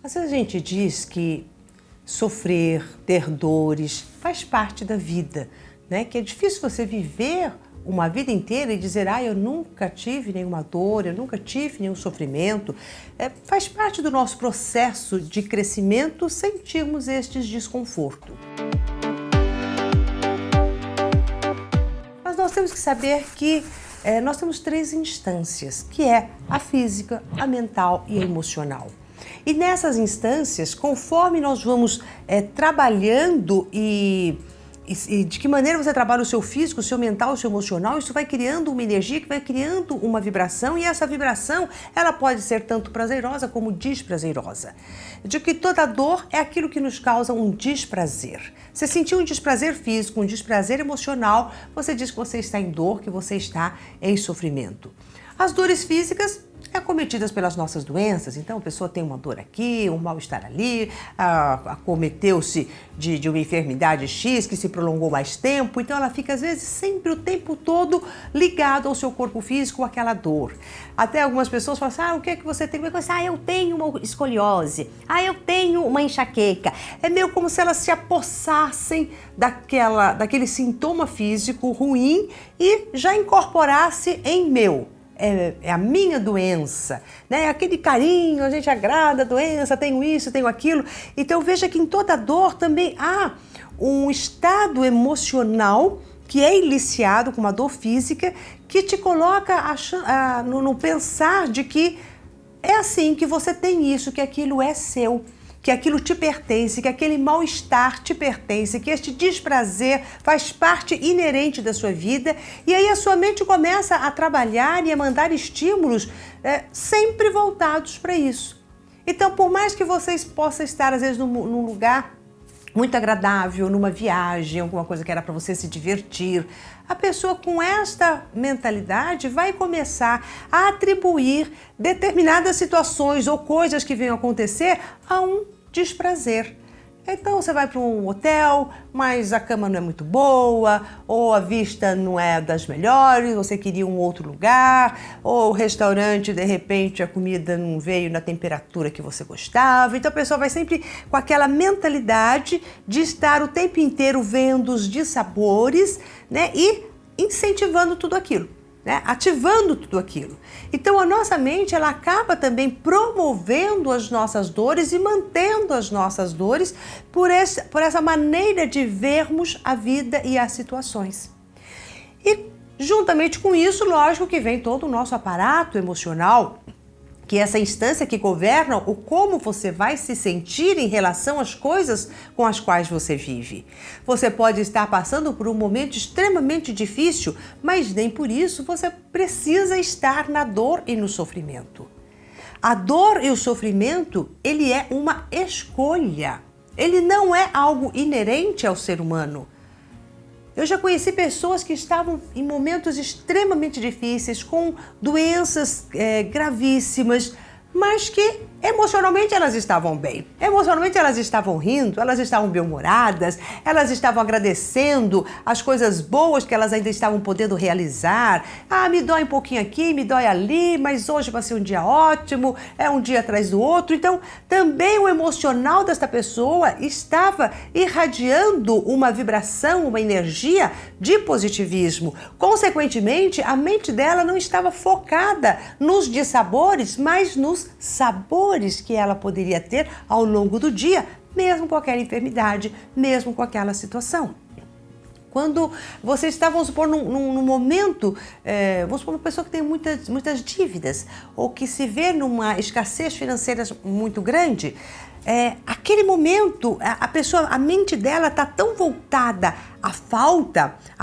Às vezes a gente diz que sofrer, ter dores, faz parte da vida, né? Que é difícil você viver uma vida inteira e dizer, eu nunca tive nenhuma dor, eu nunca tive nenhum sofrimento. Faz parte do nosso processo de crescimento sentirmos estes desconfortos. Mas nós temos que saber que nós temos 3 instâncias, que é a física, a mental e a emocional. E nessas instâncias, conforme nós vamos trabalhando e de que maneira você trabalha o seu físico, o seu mental, o seu emocional, isso vai criando uma energia que vai criando uma vibração, e essa vibração ela pode ser tanto prazerosa como desprazerosa. Eu digo que toda dor é aquilo que nos causa um desprazer. Você sentiu um desprazer físico, um desprazer emocional, você diz que você está em dor, que você está em sofrimento. As dores físicas acometidas pelas nossas doenças, então a pessoa tem uma dor aqui, um mal-estar ali, acometeu-se de uma enfermidade X que se prolongou mais tempo, então ela fica às vezes sempre o tempo todo ligada ao seu corpo físico, aquela dor. Até algumas pessoas falam assim, o que é que você tem? Eu tenho uma escoliose, eu tenho uma enxaqueca. É meio como se elas se apossassem daquele sintoma físico ruim e já incorporasse em meu. É a minha doença, né? Aquele carinho, a gente agrada a doença, tenho isso, tenho aquilo. Então veja que em toda dor também há um estado emocional que é iniciado com uma dor física que te coloca no pensar de que é assim, que você tem isso, que aquilo é seu, que aquilo te pertence, que aquele mal-estar te pertence, que este desprazer faz parte inerente da sua vida, e aí a sua mente começa a trabalhar e a mandar estímulos sempre voltados para isso. Então, por mais que vocês possam estar, às vezes, num lugar muito agradável, numa viagem, alguma coisa que era para você se divertir, a pessoa com esta mentalidade vai começar a atribuir determinadas situações ou coisas que venham acontecer a um desprazer. Então você vai para um hotel, mas a cama não é muito boa, ou a vista não é das melhores, você queria um outro lugar, ou o restaurante, de repente, a comida não veio na temperatura que você gostava. Então a pessoa vai sempre com aquela mentalidade de estar o tempo inteiro vendo os dissabores, né, e incentivando tudo aquilo, né, ativando tudo aquilo. Então a nossa mente ela acaba também promovendo as nossas dores e mantendo as nossas dores por essa maneira de vermos a vida e as situações. E juntamente com isso, lógico que vem todo o nosso aparato emocional, que é essa instância que governa o como você vai se sentir em relação às coisas com as quais você vive. Você pode estar passando por um momento extremamente difícil, mas nem por isso você precisa estar na dor e no sofrimento. A dor e o sofrimento, ele é uma escolha. Ele não é algo inerente ao ser humano. Eu já conheci pessoas que estavam em momentos extremamente difíceis, com doenças gravíssimas, mas que emocionalmente elas estavam bem. Emocionalmente elas estavam rindo, elas estavam bem-humoradas, elas estavam agradecendo as coisas boas que elas ainda estavam podendo realizar. Me dói um pouquinho aqui, me dói ali, mas hoje vai ser um dia ótimo, é um dia atrás do outro. Então, também o emocional desta pessoa estava irradiando uma vibração, uma energia de positivismo. Consequentemente, a mente dela não estava focada nos dissabores, mas nos sabores que ela poderia ter ao longo do dia, mesmo com aquela enfermidade, mesmo com aquela situação. Quando você está, vamos supor, num momento, vamos supor, uma pessoa que tem muitas dívidas ou que se vê numa escassez financeira muito grande, aquele momento, a mente dela está tão voltada à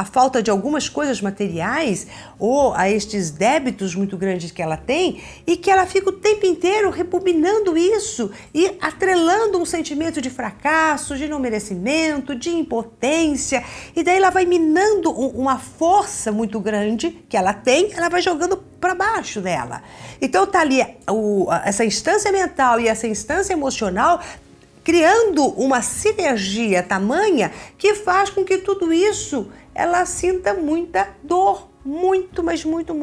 falta de algumas coisas materiais ou a estes débitos muito grandes que ela tem, e que ela fica o tempo inteiro repugnando isso e atrelando um sentimento de fracasso, de não merecimento, de impotência, e daí ela vai minando uma força muito grande que ela tem, ela vai jogando para baixo dela. Então tá ali essa instância mental e essa instância emocional criando uma sinergia tamanha que faz com que tudo isso ela sinta muita dor, muito, mas muito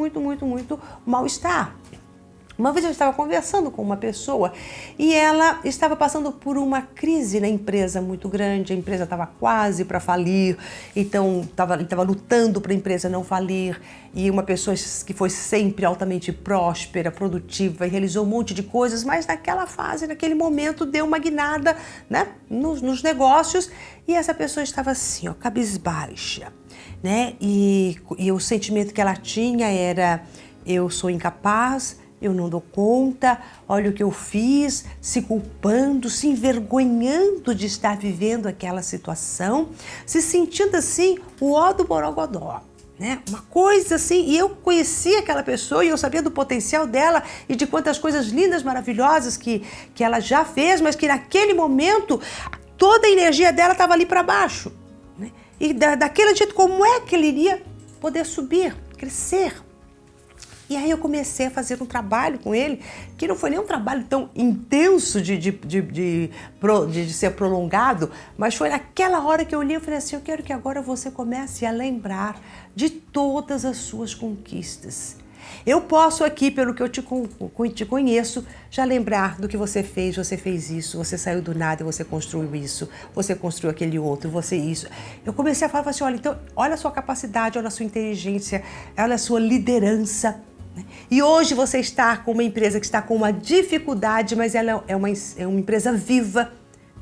mal-estar. Uma vez eu estava conversando com uma pessoa e ela estava passando por uma crise na empresa muito grande, a empresa estava quase para falir, então estava lutando para a empresa não falir, e uma pessoa que foi sempre altamente próspera, produtiva e realizou um monte de coisas, mas naquela fase, naquele momento, deu uma guinada, né, nos negócios, e essa pessoa estava assim, ó, cabisbaixa, né, e o sentimento que ela tinha era: eu sou incapaz, eu não dou conta, olha o que eu fiz, se culpando, se envergonhando de estar vivendo aquela situação, se sentindo assim, o ó do borogodó, né? Uma coisa assim, e eu conhecia aquela pessoa e eu sabia do potencial dela e de quantas coisas lindas, maravilhosas que ela já fez, mas que naquele momento toda a energia dela estava ali para baixo, né? E daquele jeito, como é que ele iria poder subir, crescer? E aí eu comecei a fazer um trabalho com ele, que não foi nem um trabalho tão intenso de ser prolongado, mas foi naquela hora que eu olhei e falei assim: eu quero que agora você comece a lembrar de todas as suas conquistas. Eu posso aqui, pelo que eu te conheço, já lembrar do que você fez isso, você saiu do nada e você construiu isso, você construiu aquele outro, você isso. Eu comecei a falar assim: olha, então, olha a sua capacidade, olha a sua inteligência, olha a sua liderança. E hoje você está com uma empresa que está com uma dificuldade, mas ela é uma empresa viva,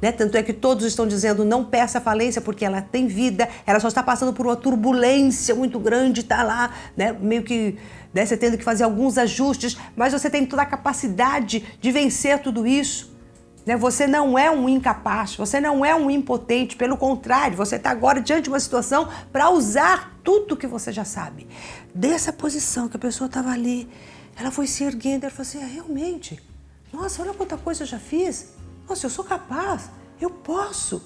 né? Tanto é que todos estão dizendo: não peça falência, porque ela tem vida, ela só está passando por uma turbulência muito grande, está lá, né? Meio que, né, você tendo que fazer alguns ajustes, mas você tem toda a capacidade de vencer tudo isso. Você não é um incapaz, você não é um impotente, pelo contrário, você está agora diante de uma situação para usar tudo que você já sabe. Dessa posição que a pessoa estava ali, ela foi se erguendo, ela falou assim: realmente, nossa, olha quanta coisa eu já fiz, nossa, eu sou capaz, eu posso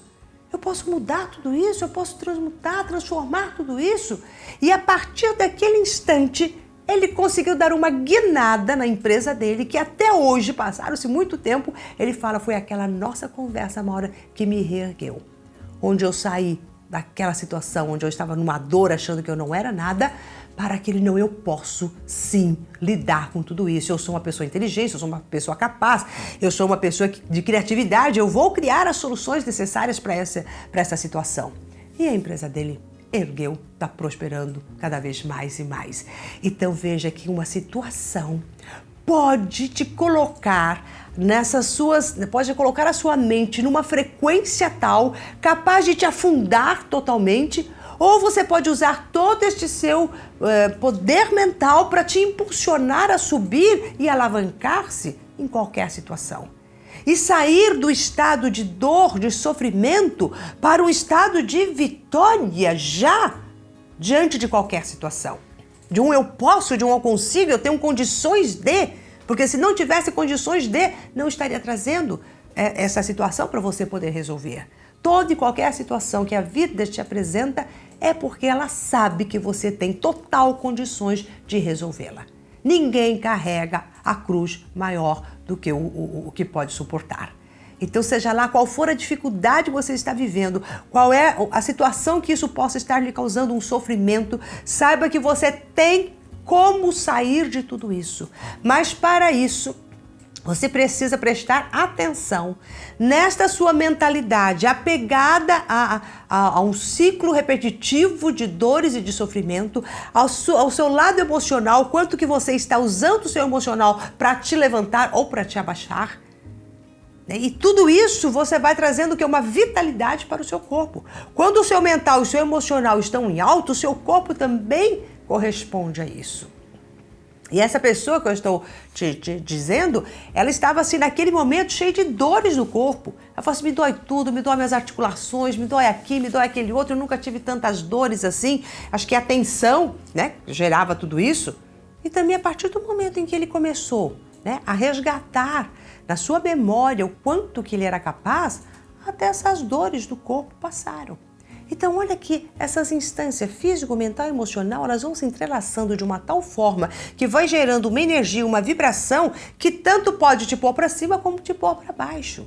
mudar tudo isso, eu posso transmutar, transformar tudo isso. E a partir daquele instante, ele conseguiu dar uma guinada na empresa dele, que até hoje, passaram-se muito tempo, ele fala: foi aquela nossa conversa, Maura, que me reergueu. Onde eu saí daquela situação, onde eu estava numa dor, achando que eu não era nada, para aquele: não, eu posso sim lidar com tudo isso. Eu sou uma pessoa inteligente, eu sou uma pessoa capaz, eu sou uma pessoa de criatividade, eu vou criar as soluções necessárias para essa situação. E a empresa dele ergueu, está prosperando cada vez mais e mais. Então veja que uma situação pode te colocar pode colocar a sua mente numa frequência tal, capaz de te afundar totalmente, ou você pode usar todo este seu poder mental para te impulsionar a subir e alavancar-se em qualquer situação. E sair do estado de dor, de sofrimento, para um estado de vitória já diante de qualquer situação. De um eu posso, de um eu consigo, eu tenho condições de, porque se não tivesse condições de, não estaria trazendo essa situação para você poder resolver. Toda e qualquer situação que a vida te apresenta é porque ela sabe que você tem total condições de resolvê-la. Ninguém carrega a cruz maior do que o que pode suportar. Então, seja lá qual for a dificuldade que você está vivendo, qual é a situação que isso possa estar lhe causando um sofrimento, saiba que você tem como sair de tudo isso. Mas para isso, você precisa prestar atenção nesta sua mentalidade apegada a um ciclo repetitivo de dores e de sofrimento, ao seu lado emocional, quanto que você está usando o seu emocional para te levantar ou para te abaixar. E tudo isso você vai trazendo que é uma vitalidade para o seu corpo. Quando o seu mental e o seu emocional estão em alto, o seu corpo também corresponde a isso. E essa pessoa que eu estou te dizendo, ela estava assim naquele momento cheia de dores no corpo. Ela falou assim: me dói tudo, me dói minhas articulações, me dói aqui, me dói aquele outro. Eu nunca tive tantas dores assim. Acho que a tensão, né, gerava tudo isso. E também a partir do momento em que ele começou, né, a resgatar na sua memória o quanto que ele era capaz, até essas dores do corpo passaram. Então, olha que essas instâncias físico, mental e emocional, elas vão se entrelaçando de uma tal forma que vai gerando uma energia, uma vibração que tanto pode te pôr para cima como te pôr para baixo.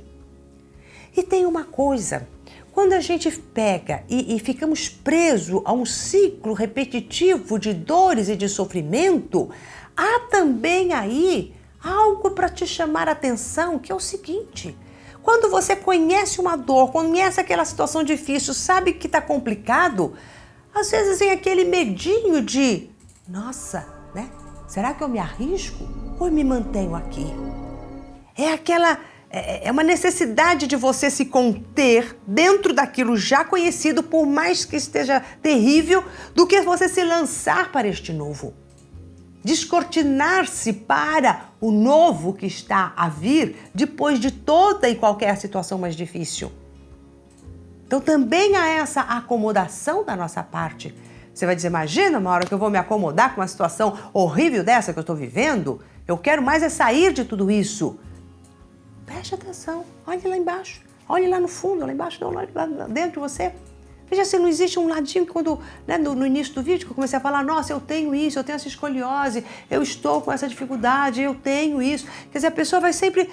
E tem uma coisa, quando a gente pega e ficamos presos a um ciclo repetitivo de dores e de sofrimento, há também aí algo para te chamar a atenção, que é o seguinte: quando você conhece uma dor, conhece aquela situação difícil, sabe que está complicado, às vezes vem aquele medinho de, nossa, né? Será que eu me arrisco ou eu me mantenho aqui? É uma necessidade de você se conter dentro daquilo já conhecido, por mais que esteja terrível, do que você se lançar para este novo. Descortinar-se para o novo que está a vir depois de toda e qualquer situação mais difícil. Então também há essa acomodação da nossa parte. Você vai dizer, imagina uma hora que eu vou me acomodar com uma situação horrível dessa que eu estou vivendo? Eu quero mais é sair de tudo isso. Preste atenção, olhe lá embaixo, olhe lá no fundo, lá embaixo, não, olhe lá dentro de você. Veja se não existe um ladinho que quando, né, no início do vídeo, que eu comecei a falar, nossa, eu tenho isso, eu tenho essa escoliose, eu estou com essa dificuldade, eu tenho isso. Quer dizer, a pessoa vai sempre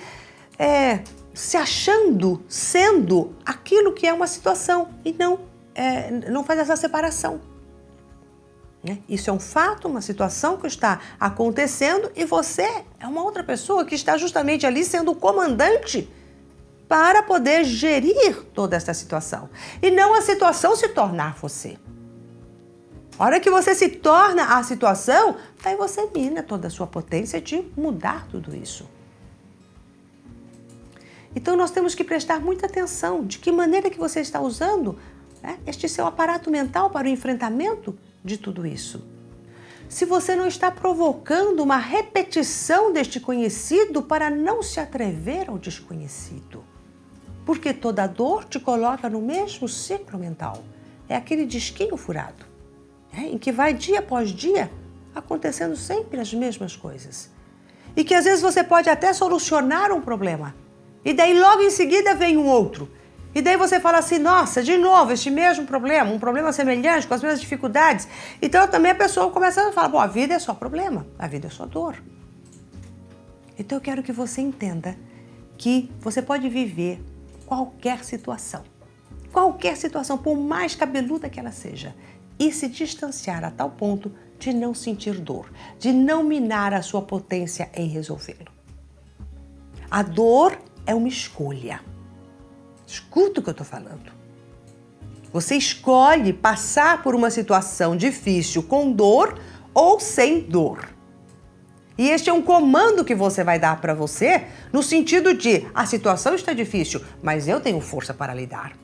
se achando, sendo aquilo que é uma situação e não faz essa separação. Isso é um fato, uma situação que está acontecendo e você é uma outra pessoa que está justamente ali sendo o comandante para poder gerir toda essa situação. E não a situação se tornar você. A hora que você se torna a situação, aí você mina toda a sua potência de mudar tudo isso. Então nós temos que prestar muita atenção de que maneira que você está usando este seu aparato mental para o enfrentamento de tudo isso. Se você não está provocando uma repetição deste conhecido para não se atrever ao desconhecido. Porque toda dor te coloca no mesmo ciclo mental. É aquele disquinho furado, em que vai dia após dia acontecendo sempre as mesmas coisas. E que às vezes você pode até solucionar um problema. E daí logo em seguida vem um outro. E daí você fala assim, nossa, de novo, este mesmo problema, um problema semelhante, com as mesmas dificuldades. Então também a pessoa começa a falar, bom, a vida é só problema, a vida é só dor. Então eu quero que você entenda que você pode viver qualquer situação, por mais cabeluda que ela seja, e se distanciar a tal ponto de não sentir dor, de não minar a sua potência em resolvê-lo. A dor é uma escolha. Escuta o que eu estou falando. Você escolhe passar por uma situação difícil com dor ou sem dor. E este é um comando que você vai dar para você no sentido de a situação está difícil, mas eu tenho força para lidar.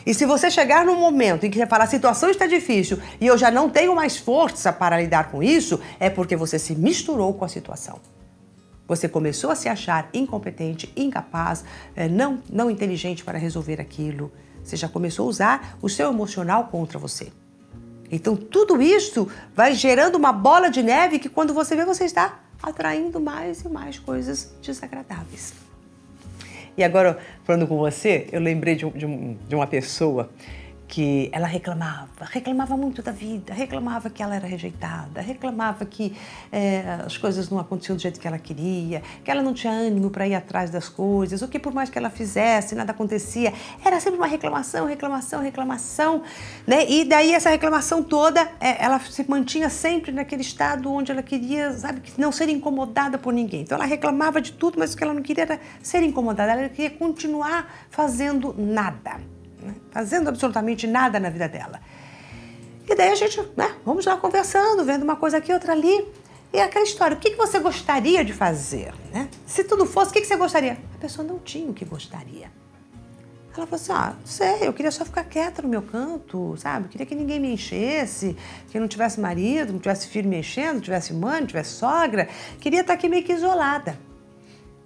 E se você chegar num momento em que você fala a situação está difícil e eu já não tenho mais força para lidar com isso, é porque você se misturou com a situação. Você começou a se achar incompetente, incapaz, não inteligente para resolver aquilo. Você já começou a usar o seu emocional contra você. Então tudo isso vai gerando uma bola de neve que quando você vê, você está atraindo mais e mais coisas desagradáveis. E agora, falando com você, eu lembrei de uma pessoa que ela reclamava muito da vida, reclamava que ela era rejeitada, reclamava que as coisas não aconteciam do jeito que ela queria, que ela não tinha ânimo para ir atrás das coisas, o que por mais que ela fizesse, nada acontecia. Era sempre uma reclamação, né? E daí essa reclamação toda, ela se mantinha sempre naquele estado onde ela queria, sabe, não ser incomodada por ninguém. Então ela reclamava de tudo, mas o que ela não queria era ser incomodada, ela queria continuar fazendo nada. Fazendo absolutamente nada na vida dela. E daí a gente, vamos lá conversando, vendo uma coisa aqui, outra ali. E aquela história, o que você gostaria de fazer? Se tudo fosse, o que você gostaria? A pessoa não tinha o que gostaria. Ela falou assim, não sei, eu queria só ficar quieta no meu canto, sabe? Eu queria que ninguém me enchesse, que não tivesse marido, não tivesse filho me enchendo, não tivesse mãe, não tivesse sogra. Queria estar aqui meio que isolada.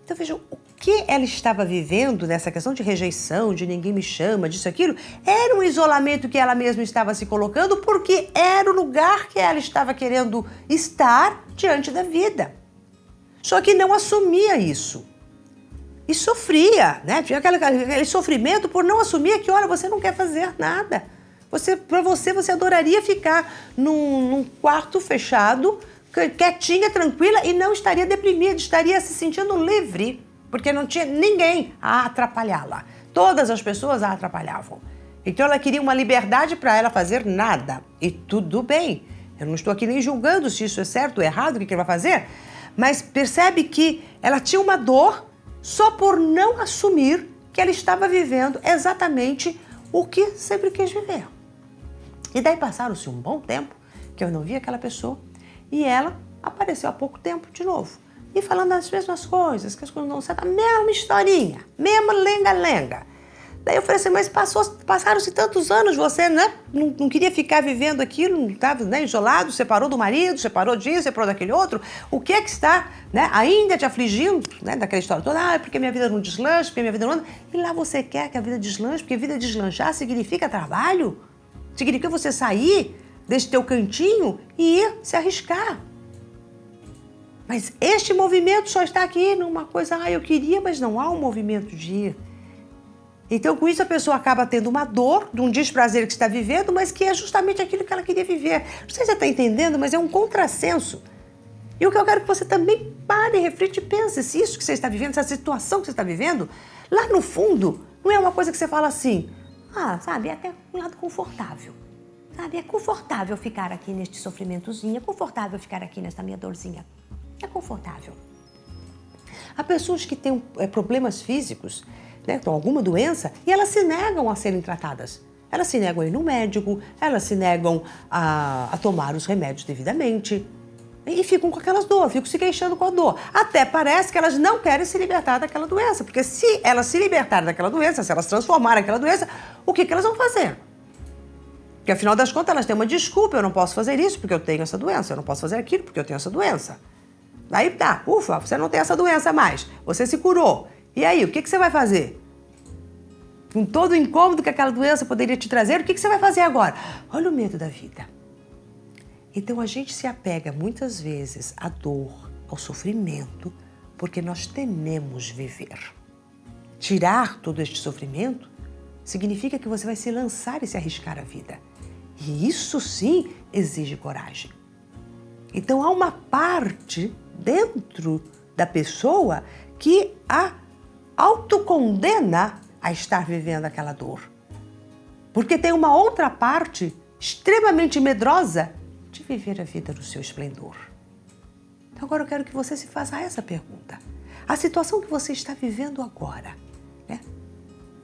Então vejam, o que ela estava vivendo nessa questão de rejeição, de ninguém me chama, disso, aquilo, era um isolamento que ela mesma estava se colocando porque era o lugar que ela estava querendo estar diante da vida. Só que não assumia isso. E sofria, né? Tinha aquele sofrimento por não assumir que, olha, você não quer fazer nada. Para você adoraria ficar num quarto fechado, quietinha, tranquila e não estaria deprimida, estaria se sentindo livre, porque não tinha ninguém a atrapalhá-la. Todas as pessoas a atrapalhavam. Então ela queria uma liberdade para ela fazer nada. E tudo bem. Eu não estou aqui nem julgando se isso é certo ou errado, o que ela vai fazer. mas percebe que ela tinha uma dor só por não assumir que ela estava vivendo exatamente o que sempre quis viver. E daí passaram-se um bom tempo que eu não via aquela pessoa e ela apareceu há pouco tempo de novo. E falando as mesmas coisas, que as coisas não certas, a mesma historinha, mesma lenga-lenga. Daí eu falei assim, mas passaram-se tantos anos, você, né, não queria ficar vivendo aquilo, não estava, né, isolado, separou do marido, separou disso, separou daquele outro. O que é que está, né, ainda te afligindo, né, daquela história toda? Porque minha vida não deslancha, porque minha vida não anda. E lá você quer que a vida deslanche, porque a vida deslanchar significa trabalho. Significa você sair desse teu cantinho e ir se arriscar. Mas este movimento só está aqui numa coisa, eu queria, mas não há um movimento de ir. Então, com isso, a pessoa acaba tendo uma dor de um desprazer que está vivendo, mas que é justamente aquilo que ela queria viver. Não sei se você está entendendo, mas é um contrassenso. E o que eu quero que você também pare, reflita e pense se isso que você está vivendo, essa situação que você está vivendo, lá no fundo, não é uma coisa que você fala assim, sabe, é até um lado confortável. Sabe, é confortável ficar aqui neste sofrimentozinho, é confortável ficar aqui nesta minha dorzinha. É confortável. Há pessoas que têm problemas físicos, né, com alguma doença, e elas se negam a serem tratadas. Elas se negam a ir no médico, elas se negam a tomar os remédios devidamente. E ficam com aquelas dores, ficam se queixando com a dor. Até parece que elas não querem se libertar daquela doença, porque se elas se libertarem daquela doença, se elas transformarem aquela doença, o que elas vão fazer? Porque afinal das contas elas têm uma desculpa, eu não posso fazer isso porque eu tenho essa doença, eu não posso fazer aquilo porque eu tenho essa doença. Daí tá, ufa, você não tem essa doença mais, você se curou. E aí, o que você vai fazer? Com todo o incômodo que aquela doença poderia te trazer, o que você vai fazer agora? Olha o medo da vida. Então a gente se apega muitas vezes à dor, ao sofrimento, porque nós tememos viver. Tirar todo este sofrimento significa que você vai se lançar e se arriscar à vida. E isso sim exige coragem. Então há uma parte dentro da pessoa que a autocondena a estar vivendo aquela dor. Porque tem uma outra parte extremamente medrosa de viver a vida no seu esplendor. Então agora eu quero que você se faça essa pergunta. A situação que você está vivendo agora, né?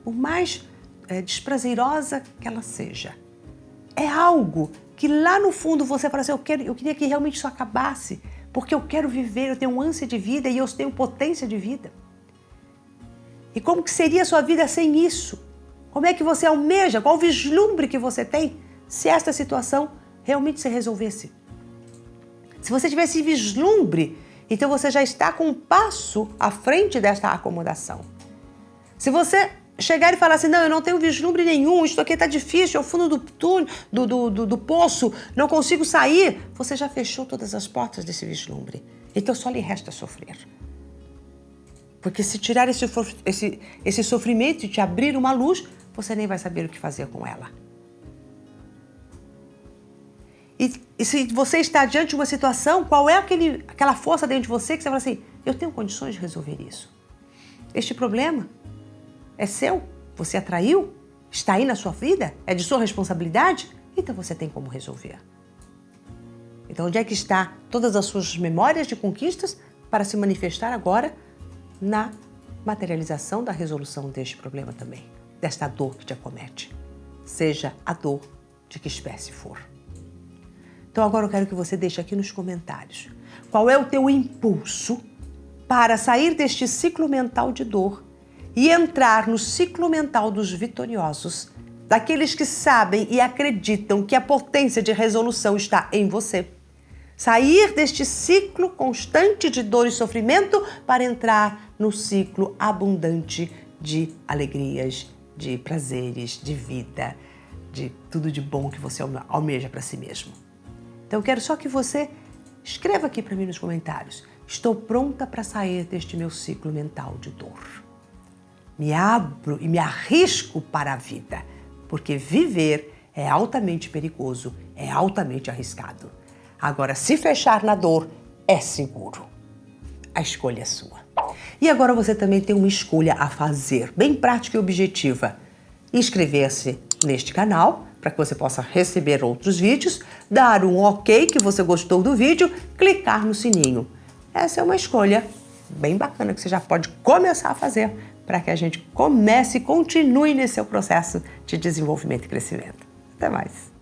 Por mais desprazerosa que ela seja, é algo que lá no fundo você fala assim, eu queria que realmente isso acabasse, porque eu quero viver, eu tenho ânsia de vida e eu tenho potência de vida. E como que seria a sua vida sem isso? Como é que você almeja? Qual o vislumbre que você tem se esta situação realmente se resolvesse? Se você tivesse vislumbre, então você já está com um passo à frente desta acomodação. Se você chegar e falar assim, não, eu não tenho vislumbre nenhum, isto aqui está difícil, é o fundo do túnel, do poço, não consigo sair, você já fechou todas as portas desse vislumbre. Então só lhe resta sofrer. Porque se tirar esse sofrimento e te abrir uma luz, você nem vai saber o que fazer com ela. E se você está diante de uma situação, qual é aquela força dentro de você que você fala assim, eu tenho condições de resolver isso. Este problema é seu, você atraiu, está aí na sua vida, é de sua responsabilidade, então você tem como resolver. Então onde é que está todas as suas memórias de conquistas para se manifestar agora na materialização da resolução deste problema também, desta dor que te acomete, seja a dor de que espécie for. Então agora eu quero que você deixe aqui nos comentários qual é o teu impulso para sair deste ciclo mental de dor e entrar no ciclo mental dos vitoriosos, daqueles que sabem e acreditam que a potência de resolução está em você. Sair deste ciclo constante de dor e sofrimento para entrar no ciclo abundante de alegrias, de prazeres, de vida, de tudo de bom que você almeja para si mesmo. Então eu quero só que você escreva aqui para mim nos comentários. Estou pronta para sair deste meu ciclo mental de dor. Me abro e me arrisco para a vida, porque viver é altamente perigoso, é altamente arriscado. Agora, se fechar na dor, é seguro. A escolha é sua. E agora você também tem uma escolha a fazer, bem prática e objetiva. Inscrever-se neste canal, para que você possa receber outros vídeos, dar um ok que você gostou do vídeo, clicar no sininho. essa é uma escolha bem bacana que você já pode começar a fazer para que a gente comece e continue nesse seu processo de desenvolvimento e crescimento. Até mais!